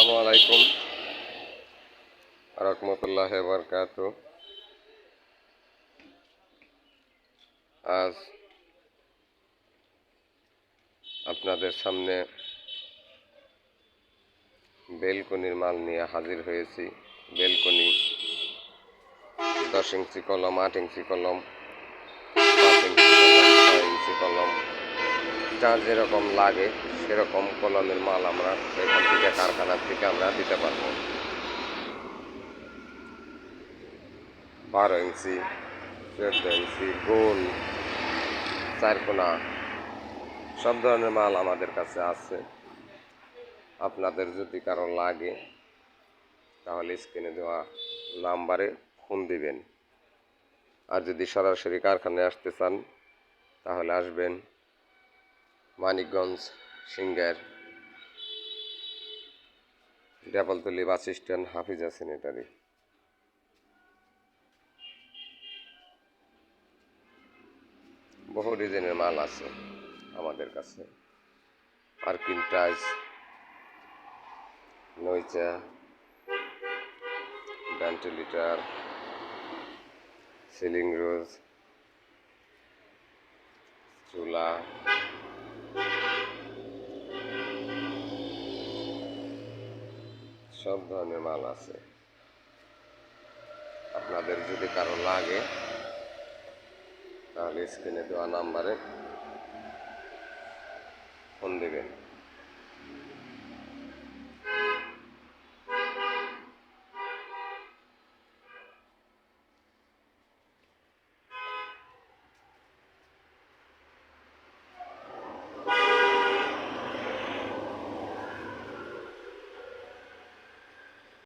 আসসালামু আলাইকুম রহমতুল্লাহ বরকাত। আজ আপনাদের সামনে বেলকনির মাল নিয়ে হাজির হয়েছি। বেলকনি 10 ইঞ্চি কলম, 8 ইঞ্চি কলম, 5 ইঞ্চি কলম, 6 ইঞ্চি কলম, যার যেরকম লাগে সেরকম কলমের মাল আমরা এখান থেকে কারখানার থেকে আমরা দিতে পারবো। 12 ইঞ্চি, 14 ইঞ্চি, গোল, চারকোনা সব ধরনের মাল আমাদের কাছে আছে। আপনাদের যদি কারো লাগে তাহলে স্ক্রিনে দেওয়া নাম্বারে ফোন দিবেন। আর যদি সরাসরি কারখানায় আসতে চান তাহলে আসবেন মানিকগঞ্জ সিংগার ডেপালতলি বাস স্ট্যান্ড, হাফিজা স্যানিটারি। বহু ডিজাইনের মাল আছে আমাদের কাছে। পার্কিং টাইলস, নইচা, ভেন্টিলেটর, সিলিং রোজ, চুলা, সব ধরনের মাল আছে। আপনাদের যদি কারো লাগে তাহলে স্ক্রিনে দেওয়া নাম্বারে